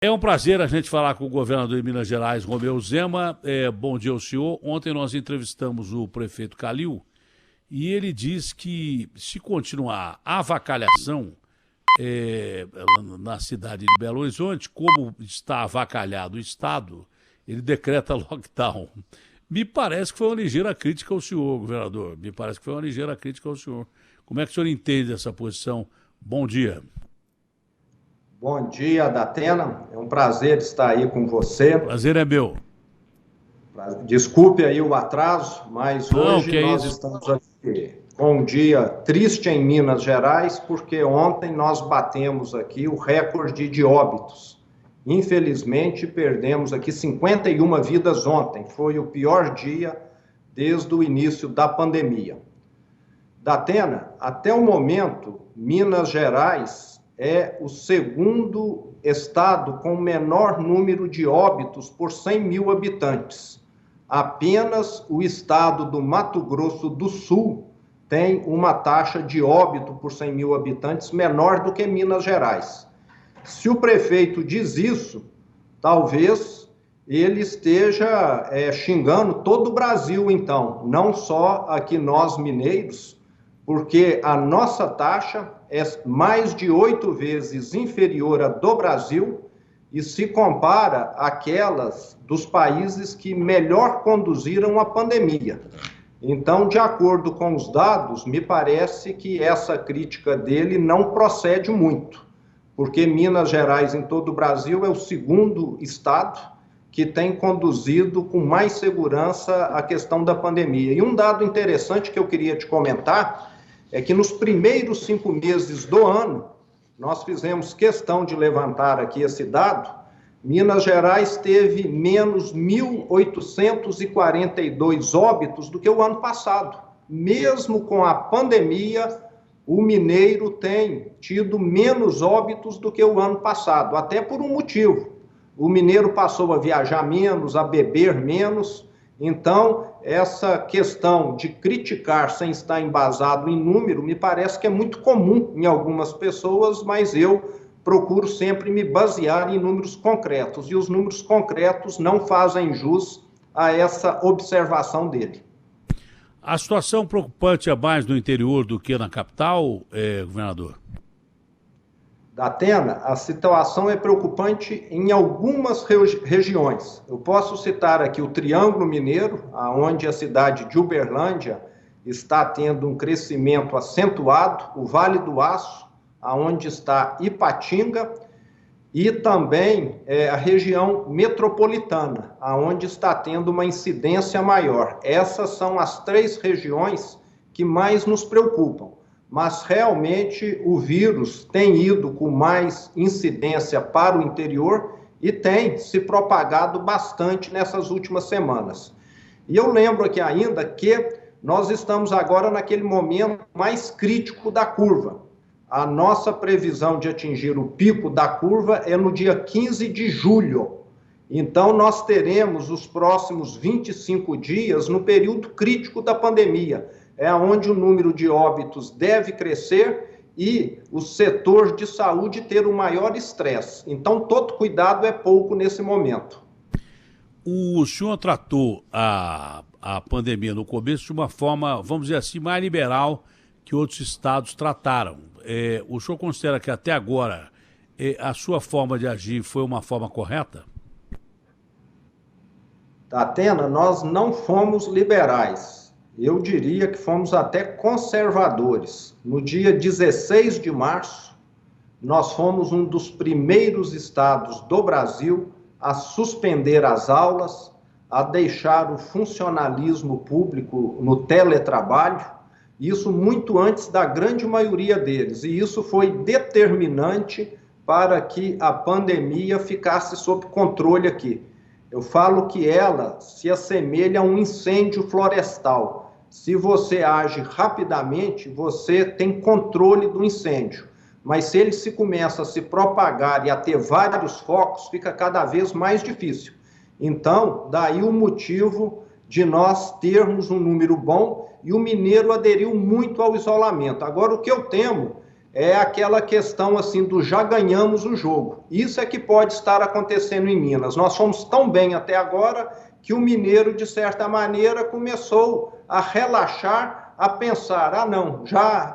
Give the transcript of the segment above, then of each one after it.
É um prazer a gente falar com o governador de Minas Gerais, Romeu Zema. Bom dia ao senhor. Ontem nós entrevistamos o prefeito Calil e ele diz que se continuar a avacalhação na cidade de Belo Horizonte, como está avacalhado o Estado, ele decreta lockdown. Me parece que foi uma ligeira crítica ao senhor, governador. Me parece que foi uma ligeira crítica ao senhor. Como é que o senhor entende essa posição? Bom dia. Bom dia, Datena. É um prazer estar aí com você. Prazer é meu. Desculpe aí o atraso, mas hoje nós isso? estamos aqui com um dia triste em Minas Gerais, porque ontem nós batemos aqui o recorde de óbitos. Infelizmente, perdemos aqui 51 vidas ontem. Foi o pior dia desde o início da pandemia. Datena, até o momento, Minas Gerais é o segundo estado com o menor número de óbitos por 100 mil habitantes. Apenas o estado do Mato Grosso do Sul tem uma taxa de óbito por 100 mil habitantes menor do que Minas Gerais. Se o prefeito diz isso, talvez ele esteja xingando todo o Brasil, então, não só aqui nós mineiros, porque a nossa taxa é mais de 8 vezes inferior à do Brasil e se compara àquelas dos países que melhor conduziram a pandemia. Então, de acordo com os dados, me parece que essa crítica dele não procede muito, porque Minas Gerais, em todo o Brasil, é o segundo estado que tem conduzido com mais segurança a questão da pandemia. E um dado interessante que eu queria te comentar é que nos primeiros 5 meses do ano, nós fizemos questão de levantar aqui esse dado, Minas Gerais teve menos 1.842 óbitos do que o ano passado. Mesmo com a pandemia, o mineiro tem tido menos óbitos do que o ano passado, até por um motivo. O mineiro passou a viajar menos, a beber menos. Então, essa questão de criticar sem estar embasado em número, me parece que é muito comum em algumas pessoas, mas eu procuro sempre me basear em números concretos, e os números concretos não fazem jus a essa observação dele. A situação preocupante é mais no interior do que na capital, governador? Datena, a situação é preocupante em algumas regiões. Eu posso citar aqui o Triângulo Mineiro, onde a cidade de Uberlândia está tendo um crescimento acentuado, o Vale do Aço, onde está Ipatinga, e também a região metropolitana, onde está tendo uma incidência maior. Essas são as 3 regiões que mais nos preocupam. Mas realmente o vírus tem ido com mais incidência para o interior e tem se propagado bastante nessas últimas semanas. E eu lembro aqui ainda que nós estamos agora naquele momento mais crítico da curva. A nossa previsão de atingir o pico da curva é no dia 15 de julho. Então, nós teremos os próximos 25 dias no período crítico da pandemia. É onde o número de óbitos deve crescer e o setor de saúde ter o maior estresse. Então, todo cuidado é pouco nesse momento. O senhor tratou a pandemia no começo de uma forma, vamos dizer assim, mais liberal que outros estados trataram. O senhor considera que até agora a sua forma de agir foi uma forma correta? Datena, nós não fomos liberais. Eu diria que fomos até conservadores. No dia 16 de março, nós fomos um dos primeiros estados do Brasil a suspender as aulas, a deixar o funcionalismo público no teletrabalho, isso muito antes da grande maioria deles. E isso foi determinante para que a pandemia ficasse sob controle aqui. Eu falo que ela se assemelha a um incêndio florestal. Se você age rapidamente, você tem controle do incêndio. Mas se ele se começa a se propagar e a ter vários focos, fica cada vez mais difícil. Então, daí o motivo de nós termos um número bom e o mineiro aderiu muito ao isolamento. Agora, o que eu temo é aquela questão assim do já ganhamos o jogo. Isso é que pode estar acontecendo em Minas. Nós fomos tão bem até agora que o mineiro, de certa maneira, começou a relaxar, a pensar, não,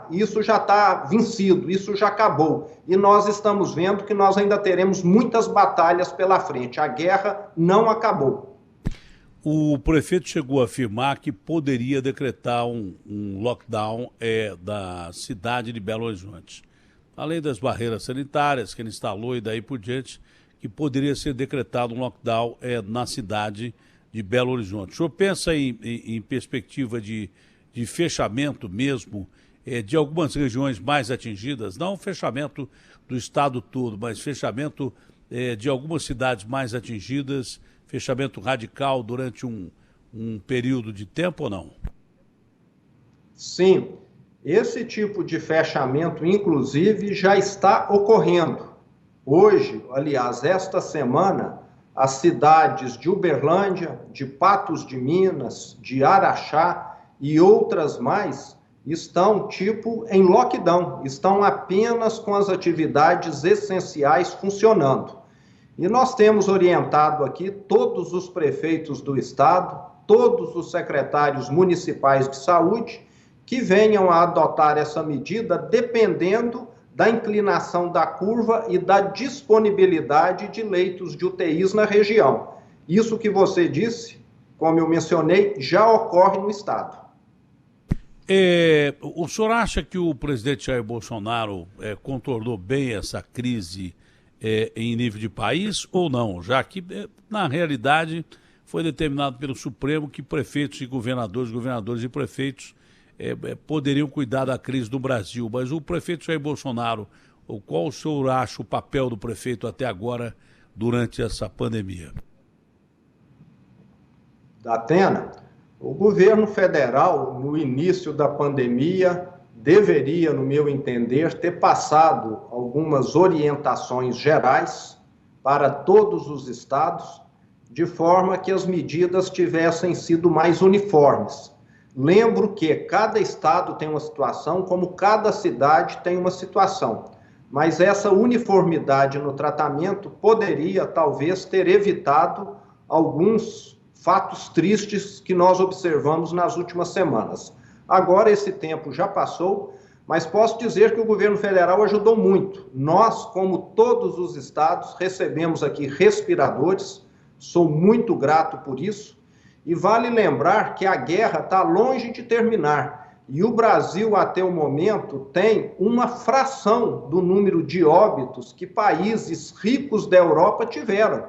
isso já está vencido, isso já acabou. E nós estamos vendo que nós ainda teremos muitas batalhas pela frente. A guerra não acabou. O prefeito chegou a afirmar que poderia decretar um lockdown da cidade de Belo Horizonte. Além das barreiras sanitárias que ele instalou e daí por diante, que poderia ser decretado um lockdown na cidade de Belo Horizonte. O senhor pensa em perspectiva de fechamento mesmo de algumas regiões mais atingidas? Não fechamento do estado todo, mas fechamento de algumas cidades mais atingidas, fechamento radical durante um período de tempo ou não? Sim, esse tipo de fechamento, inclusive, já está ocorrendo. Hoje, aliás, esta semana, as cidades de Uberlândia, de Patos de Minas, de Araxá e outras mais estão em lockdown, estão apenas com as atividades essenciais funcionando. E nós temos orientado aqui todos os prefeitos do estado, todos os secretários municipais de saúde, que venham a adotar essa medida dependendo da inclinação da curva e da disponibilidade de leitos de UTIs na região. Isso que você disse, como eu mencionei, já ocorre no estado. O senhor acha que o presidente Jair Bolsonaro contornou bem essa crise em nível de país ou não? Já que, na realidade, foi determinado pelo Supremo que prefeitos e governadores e prefeitos poderiam cuidar da crise do Brasil. Mas o prefeito Jair Bolsonaro, qual o senhor acha o papel do prefeito até agora durante essa pandemia? Datena, o governo federal, no início da pandemia, deveria, no meu entender, ter passado algumas orientações gerais para todos os estados, de forma que as medidas tivessem sido mais uniformes. Lembro que cada estado tem uma situação, como cada cidade tem uma situação, mas essa uniformidade no tratamento poderia, talvez, ter evitado alguns fatos tristes que nós observamos nas últimas semanas. Agora esse tempo já passou, mas posso dizer que o governo federal ajudou muito. Nós, como todos os estados, recebemos aqui respiradores, sou muito grato por isso, e vale lembrar que a guerra está longe de terminar, e o Brasil, até o momento, tem uma fração do número de óbitos que países ricos da Europa tiveram.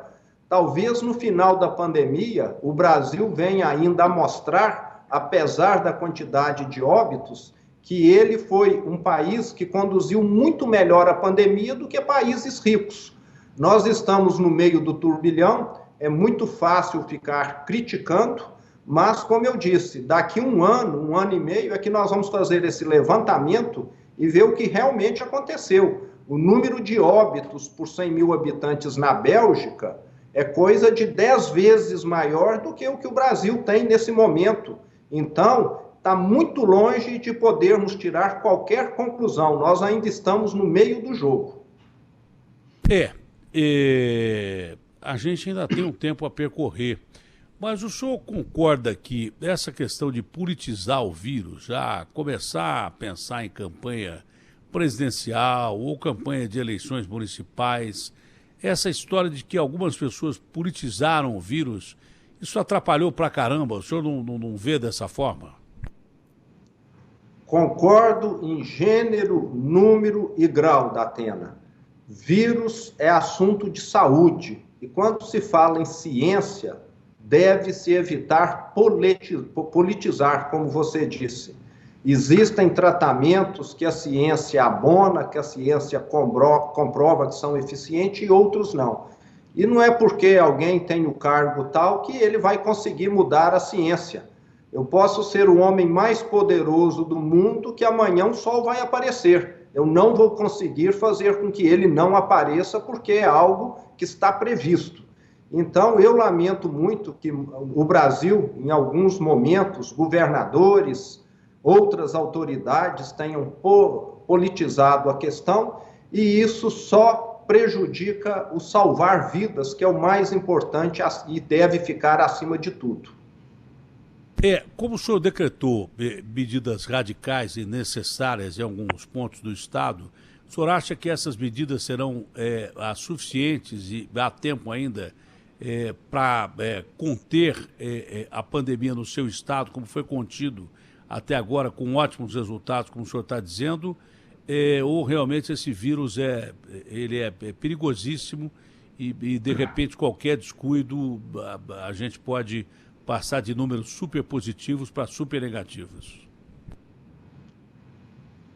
Talvez no final da pandemia, o Brasil venha ainda a mostrar, apesar da quantidade de óbitos, que ele foi um país que conduziu muito melhor a pandemia do que países ricos. Nós estamos no meio do turbilhão, é muito fácil ficar criticando, mas, como eu disse, daqui um ano e meio, é que nós vamos fazer esse levantamento e ver o que realmente aconteceu. O número de óbitos por 100 mil habitantes na Bélgica é coisa de 10 vezes maior do que o Brasil tem nesse momento. Então, está muito longe de podermos tirar qualquer conclusão. Nós ainda estamos no meio do jogo. A gente ainda tem um tempo a percorrer. Mas o senhor concorda que essa questão de politizar o vírus, já começar a pensar em campanha presidencial ou campanha de eleições municipais, essa história de que algumas pessoas politizaram o vírus, isso atrapalhou pra caramba? O senhor não vê dessa forma? Concordo em gênero, número e grau, Datena. Vírus é assunto de saúde. E quando se fala em ciência, deve-se evitar politizar, como você disse. Existem tratamentos que a ciência abona, que a ciência comprova que são eficientes e outros não. E não é porque alguém tem o cargo tal que ele vai conseguir mudar a ciência. Eu posso ser o homem mais poderoso do mundo que amanhã o sol vai aparecer. Eu não vou conseguir fazer com que ele não apareça porque é algo que está previsto. Então, eu lamento muito que o Brasil, em alguns momentos, governadores, outras autoridades tenham politizado a questão, e isso só prejudica o salvar vidas, que é o mais importante e deve ficar acima de tudo. Como o senhor decretou medidas radicais e necessárias em alguns pontos do Estado, o senhor acha que essas medidas serão suficientes e há tempo ainda para conter a pandemia no seu Estado, como foi contido até agora, com ótimos resultados, como o senhor está dizendo, ou realmente esse vírus ele é perigosíssimo e, de repente, qualquer descuido a gente pode passar de números super positivos para super negativos?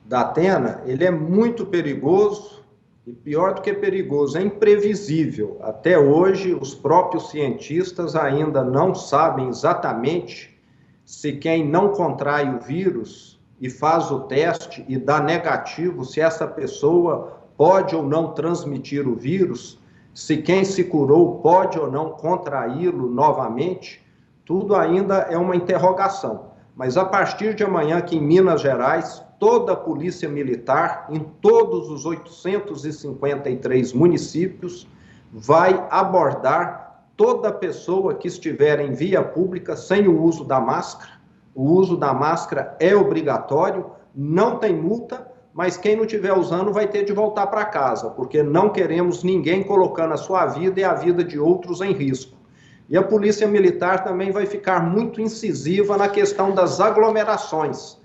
Datena, ele é muito perigoso e, pior do que perigoso, é imprevisível. Até hoje, os próprios cientistas ainda não sabem exatamente se quem não contrai o vírus e faz o teste e dá negativo, se essa pessoa pode ou não transmitir o vírus, se quem se curou pode ou não contraí-lo novamente. Tudo ainda é uma interrogação. Mas a partir de amanhã, aqui em Minas Gerais, toda a Polícia Militar, em todos os 853 municípios, vai abordar toda pessoa que estiver em via pública sem o uso da máscara. O uso da máscara é obrigatório, não tem multa, mas quem não estiver usando vai ter de voltar para casa, porque não queremos ninguém colocando a sua vida e a vida de outros em risco. E a Polícia Militar também vai ficar muito incisiva na questão das aglomerações.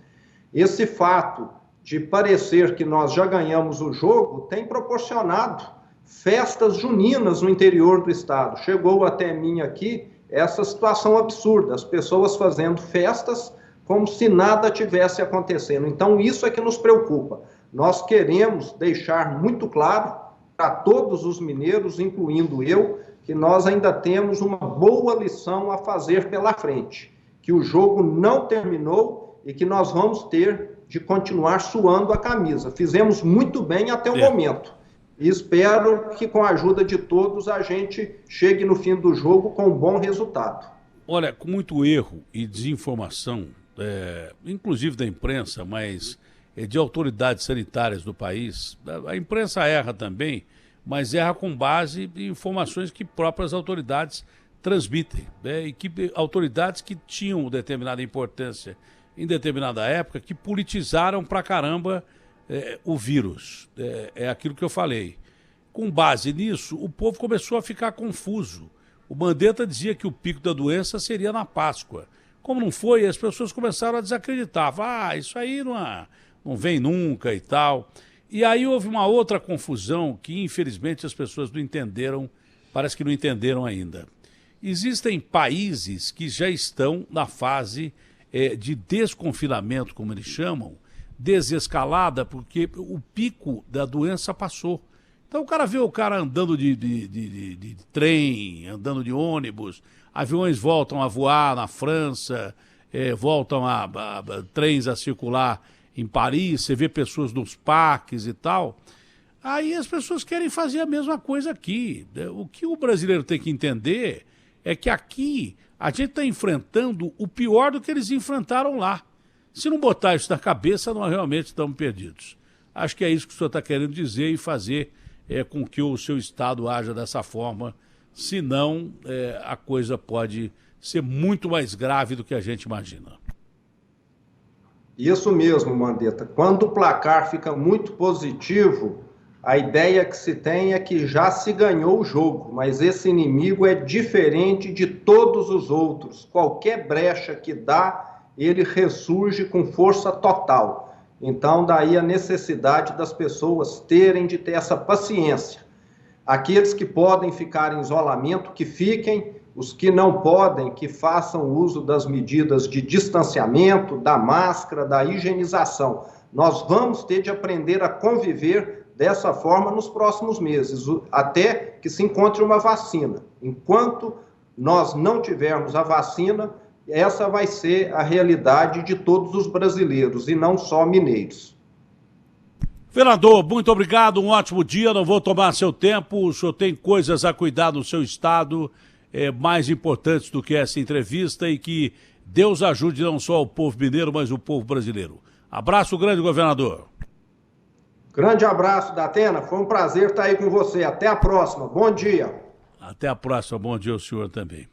Esse fato de parecer que nós já ganhamos o jogo tem proporcionado festas juninas no interior do estado. Chegou até mim aqui essa situação absurda, as pessoas fazendo festas como se nada tivesse acontecendo. Então, isso é que nos preocupa. Nós queremos deixar muito claro para todos os mineiros, incluindo eu, que nós ainda temos uma boa lição a fazer pela frente, que o jogo não terminou e que nós vamos ter de continuar suando a camisa. Fizemos muito bem até o momento. E espero que, com a ajuda de todos, a gente chegue no fim do jogo com um bom resultado. Olha, com muito erro e desinformação, inclusive da imprensa, mas de autoridades sanitárias do país, a imprensa erra também, mas erra com base em informações que próprias autoridades transmitem, e que autoridades que tinham determinada importância em determinada época, que politizaram pra caramba o vírus. É aquilo que eu falei. Com base nisso, o povo começou a ficar confuso. O Mandetta dizia que o pico da doença seria na Páscoa. Como não foi, as pessoas começaram a desacreditar. Isso aí não vem nunca e tal. E aí houve uma outra confusão que, infelizmente, as pessoas não entenderam, parece que não entenderam ainda. Existem países que já estão na fase de desconfinamento, como eles chamam, desescalada, porque o pico da doença passou. Então o cara vê o cara andando de trem, andando de ônibus, aviões voltam a voar na França, voltam trens a circular em Paris, você vê pessoas nos parques e tal. Aí as pessoas querem fazer a mesma coisa aqui. O que o brasileiro tem que entender é que aqui a gente está enfrentando o pior do que eles enfrentaram lá. Se não botar isso na cabeça, nós realmente estamos perdidos. Acho que é isso que o senhor está querendo dizer e fazer com que o seu Estado haja dessa forma. Senão, a coisa pode ser muito mais grave do que a gente imagina. Isso mesmo, Mandetta. Quando o placar fica muito positivo, a ideia que se tem é que já se ganhou o jogo, mas esse inimigo é diferente de todos os outros. Qualquer brecha que dá, ele ressurge com força total. Então, daí a necessidade das pessoas terem de ter essa paciência. Aqueles que podem ficar em isolamento, que fiquem. Os que não podem, que façam uso das medidas de distanciamento, da máscara, da higienização. Nós vamos ter de aprender a conviver dessa forma nos próximos meses, até que se encontre uma vacina. Enquanto nós não tivermos a vacina, essa vai ser a realidade de todos os brasileiros e não só mineiros. Vereador, muito obrigado, um ótimo dia, não vou tomar seu tempo, o senhor tem coisas a cuidar no seu estado, mais importantes do que essa entrevista, e que Deus ajude não só o povo mineiro, mas o povo brasileiro. Abraço grande, governador. Grande abraço, Datena. Foi um prazer estar aí com você. Até a próxima. Bom dia. Até a próxima. Bom dia ao senhor também.